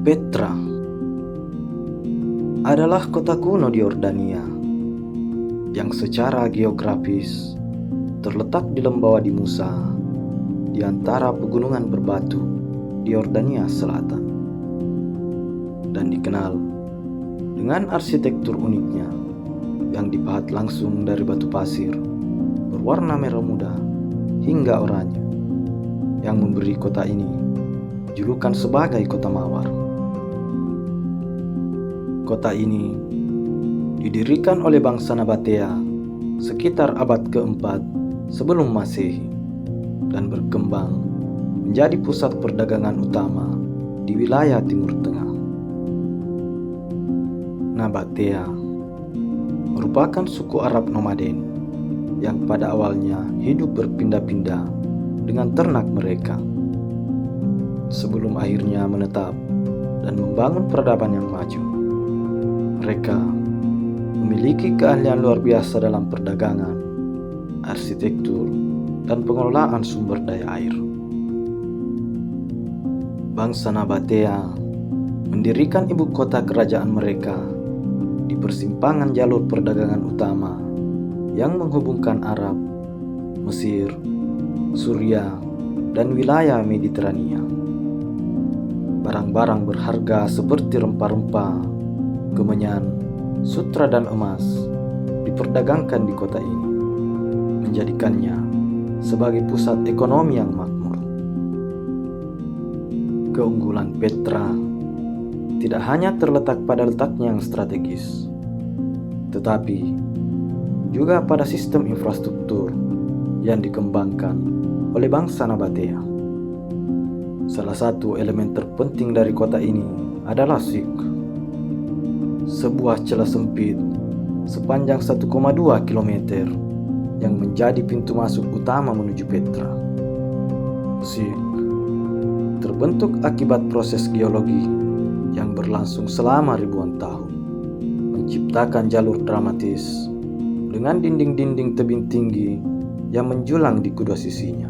Petra adalah kota kuno di Yordania yang secara geografis terletak di lembah Wadi Musa di antara pegunungan berbatu di Yordania Selatan, dan dikenal dengan arsitektur uniknya yang dipahat langsung dari batu pasir berwarna merah muda hingga oranye, yang memberi kota ini julukan sebagai kota mawar. Kota ini didirikan oleh bangsa Nabatea sekitar abad keempat sebelum Masehi dan berkembang menjadi pusat perdagangan utama di wilayah Timur Tengah. Nabatea merupakan suku Arab nomaden yang pada awalnya hidup berpindah-pindah dengan ternak mereka, sebelum akhirnya menetap dan membangun peradaban yang maju. Mereka memiliki keahlian luar biasa dalam perdagangan, arsitektur, dan pengelolaan sumber daya air. Bangsa Nabatea mendirikan ibu kota kerajaan mereka di persimpangan jalur perdagangan utama yang menghubungkan Arab, Mesir, Suria, dan wilayah Mediterania. Barang-barang berharga seperti rempah-rempah, kemenyan, sutra, dan emas diperdagangkan di kota ini, menjadikannya sebagai pusat ekonomi yang makmur. Keunggulan Petra tidak hanya terletak pada letaknya yang strategis, tetapi juga pada sistem infrastruktur yang dikembangkan oleh bangsa Nabatea. Salah satu elemen terpenting dari kota ini adalah Sikh, sebuah celah sempit sepanjang 1,2 km yang menjadi pintu masuk utama menuju Petra. Sikh terbentuk akibat proses geologi yang berlangsung selama ribuan tahun, menciptakan jalur dramatis dengan dinding-dinding tebing tinggi yang menjulang di kedua sisinya.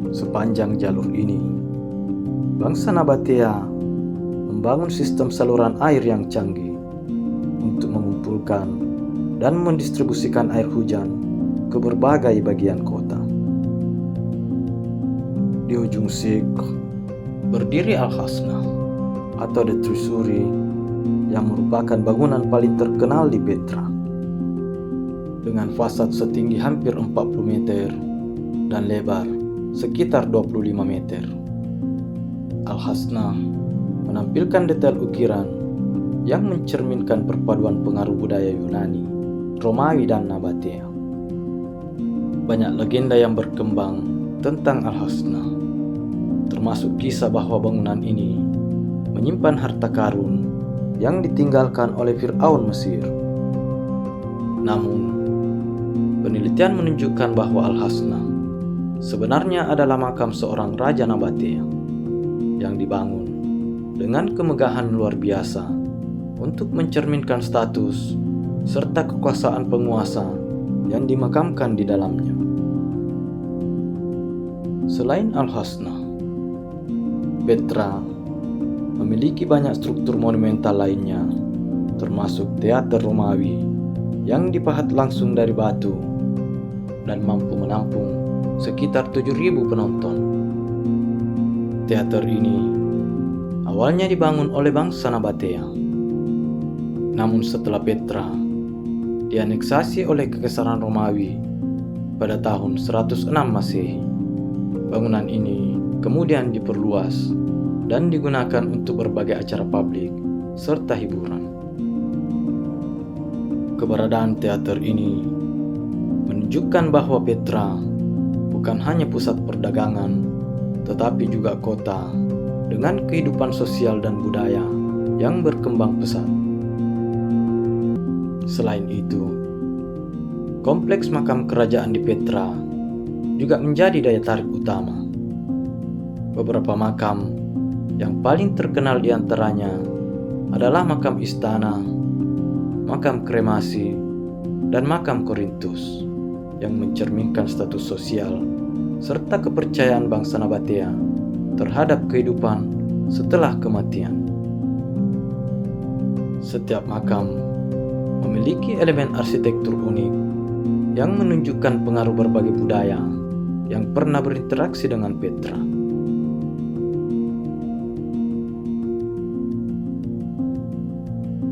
Sepanjang jalur ini, bangsa Nabatea membangun sistem saluran air yang canggih untuk mengumpulkan dan mendistribusikan air hujan ke berbagai bagian kota. Di ujung Sikh berdiri Al-Hasna atau The Treasury, yang merupakan bangunan paling terkenal di Petra. Dengan fasad setinggi hampir 40 meter dan lebar sekitar 25 meter. Al-Hasna menampilkan detail ukiran yang mencerminkan perpaduan pengaruh budaya Yunani, Romawi, dan Nabatea. Banyak legenda yang berkembang tentang Al-Hasna, termasuk kisah bahwa bangunan ini menyimpan harta karun yang ditinggalkan oleh Fir'aun Mesir. Namun, penelitian menunjukkan bahwa Al-Hasna sebenarnya adalah makam seorang raja Nabatea yang dibangun dengan kemegahan luar biasa untuk mencerminkan status serta kekuasaan penguasa yang dimakamkan di dalamnya. Selain Al-Hasna, Petra memiliki banyak struktur monumental lainnya, termasuk teater Romawi yang dipahat langsung dari batu dan mampu menampung sekitar 7.000 penonton. Teater ini awalnya dibangun oleh bangsa Nabatea, namun setelah Petra dianeksasi oleh Kekaisaran Romawi pada tahun 106 Masehi, bangunan ini kemudian diperluas dan digunakan untuk berbagai acara publik serta hiburan. Keberadaan teater ini menunjukkan bahwa Petra bukan hanya pusat perdagangan, tetapi juga kota dengan kehidupan sosial dan budaya yang berkembang pesat. Selain itu, kompleks makam kerajaan di Petra juga menjadi daya tarik utama. Beberapa makam yang paling terkenal di antaranya adalah makam istana, makam kremasi, dan makam Korintus yang mencerminkan status sosial serta kepercayaan bangsa Nabatea terhadap kehidupan setelah kematian. Setiap makam memiliki elemen arsitektur unik yang menunjukkan pengaruh berbagai budaya yang pernah berinteraksi dengan Petra.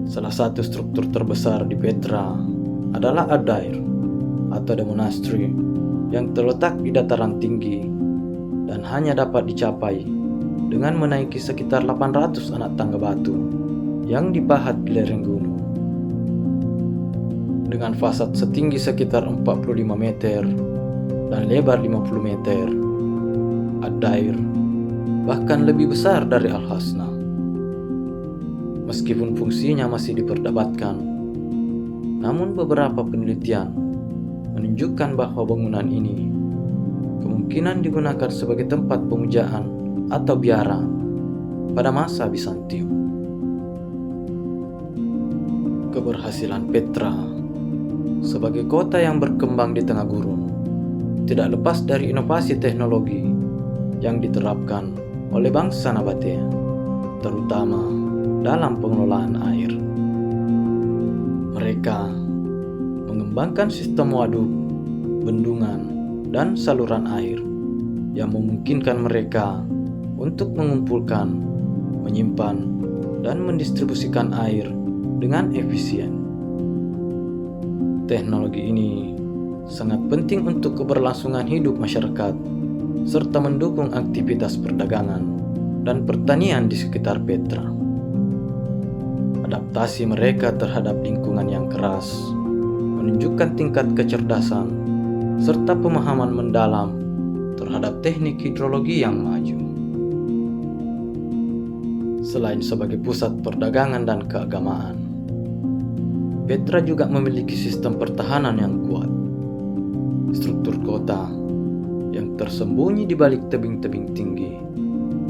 Salah satu struktur terbesar di Petra adalah Adair atau The Monastery yang terletak di dataran tinggi dan hanya dapat dicapai dengan menaiki sekitar 800 anak tangga batu yang dipahat di lereng gunung. Dengan fasad setinggi sekitar 45 meter dan lebar 50 meter, Adair bahkan lebih besar dari Al-Hasna. Meskipun fungsinya masih diperdebatkan, namun beberapa penelitian menunjukkan bahwa bangunan ini kemungkinan digunakan sebagai tempat pemujaan atau biara pada masa Bizantium. Keberhasilan Petra sebagai kota yang berkembang di tengah gurun tidak lepas dari inovasi teknologi yang diterapkan oleh bangsa Nabatea, terutama dalam pengelolaan air. Mereka mengembangkan sistem waduk, bendungan, dan saluran air yang memungkinkan mereka untuk mengumpulkan, menyimpan, dan mendistribusikan air dengan efisien. Teknologi ini sangat penting untuk keberlangsungan hidup masyarakat serta mendukung aktivitas perdagangan dan pertanian di sekitar Petra. Adaptasi mereka terhadap lingkungan yang keras menunjukkan tingkat kecerdasan serta pemahaman mendalam terhadap teknik hidrologi yang maju. Selain sebagai pusat perdagangan dan keagamaan, Petra juga memiliki sistem pertahanan yang kuat. Struktur kota yang tersembunyi di balik tebing-tebing tinggi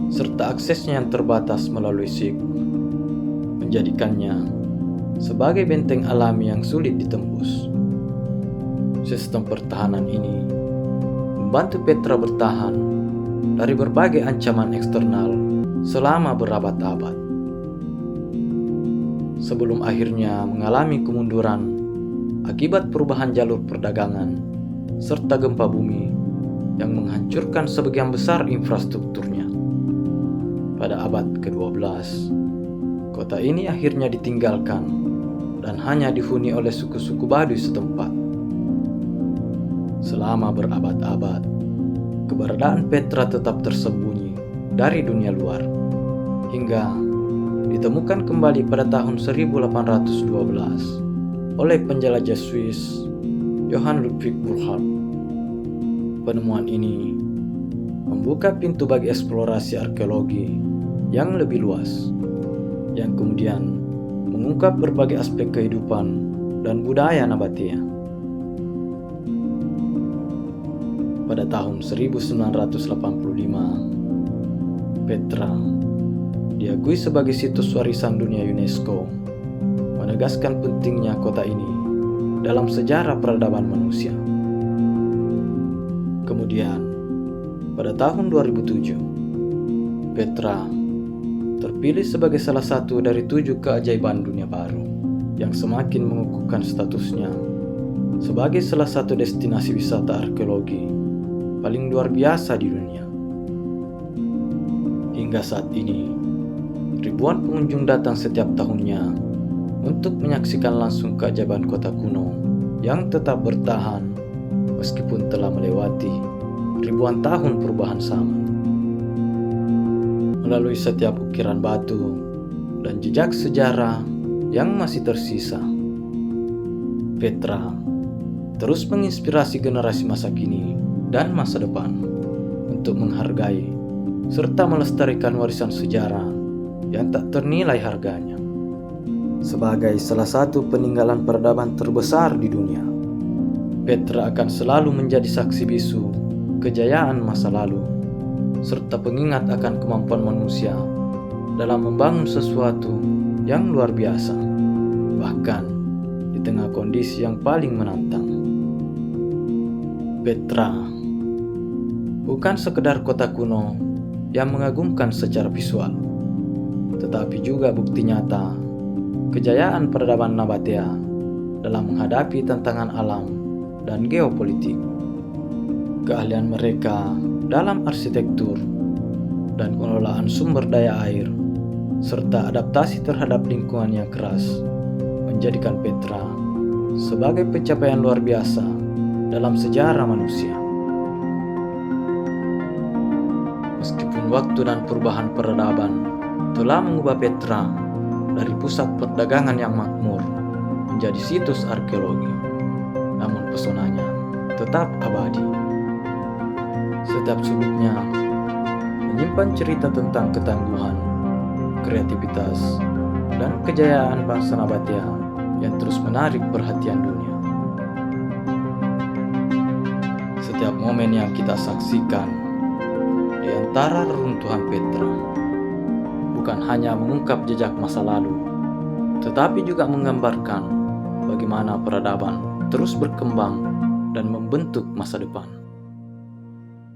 serta aksesnya yang terbatas melalui sik menjadikannya sebagai benteng alami yang sulit ditembus. Sistem pertahanan ini membantu Petra bertahan dari berbagai ancaman eksternal selama berabad-abad. Sebelum akhirnya mengalami kemunduran akibat perubahan jalur perdagangan serta gempa bumi yang menghancurkan sebagian besar infrastrukturnya. Pada abad ke-12, kota ini akhirnya ditinggalkan dan hanya dihuni oleh suku-suku Baduy setempat. Selama berabad-abad, keberadaan Petra tetap tersembunyi dari dunia luar, hingga ditemukan kembali pada tahun 1812 oleh penjelajah Swiss Johann Ludwig Burckhardt. Penemuan ini membuka pintu bagi eksplorasi arkeologi yang lebih luas, yang kemudian mengungkap berbagai aspek kehidupan dan budaya Nabatea. Pada tahun 1985, Petra diakui sebagai situs warisan dunia UNESCO, menegaskan pentingnya kota ini dalam sejarah peradaban manusia. Kemudian, pada tahun 2007, Petra terpilih sebagai salah satu dari 7 keajaiban dunia baru yang semakin mengukuhkan statusnya sebagai salah satu destinasi wisata arkeologi paling luar biasa di dunia. Hingga saat ini, ribuan pengunjung datang setiap tahunnya untuk menyaksikan langsung keajaiban kota kuno yang tetap bertahan meskipun telah melewati ribuan tahun perubahan zaman. Melalui setiap ukiran batu dan jejak sejarah yang masih tersisa, Petra terus menginspirasi generasi masa kini dan masa depan untuk menghargai serta melestarikan warisan sejarah yang tak ternilai harganya. Sebagai salah satu peninggalan peradaban terbesar di dunia, Petra akan selalu menjadi saksi bisu kejayaan masa lalu serta pengingat akan kemampuan manusia dalam membangun sesuatu yang luar biasa, bahkan di tengah kondisi yang paling menantang. Petra bukan sekedar kota kuno yang mengagumkan secara visual, tetapi juga bukti nyata kejayaan peradaban Nabatea dalam menghadapi tantangan alam dan geopolitik. Keahlian mereka dalam arsitektur dan pengelolaan sumber daya air, serta adaptasi terhadap lingkungan yang keras, menjadikan Petra sebagai pencapaian luar biasa dalam sejarah manusia. Meskipun waktu dan perubahan peradaban telah mengubah Petra dari pusat perdagangan yang makmur menjadi situs arkeologi, namun pesonanya tetap abadi. Setiap sudutnya menyimpan cerita tentang ketangguhan, kreativitas, dan kejayaan bangsa Nabatea yang terus menarik perhatian dunia. Setiap momen yang kita saksikan di antara reruntuhan Petra bukan hanya mengungkap jejak masa lalu, tetapi juga menggambarkan bagaimana peradaban terus berkembang dan membentuk masa depan.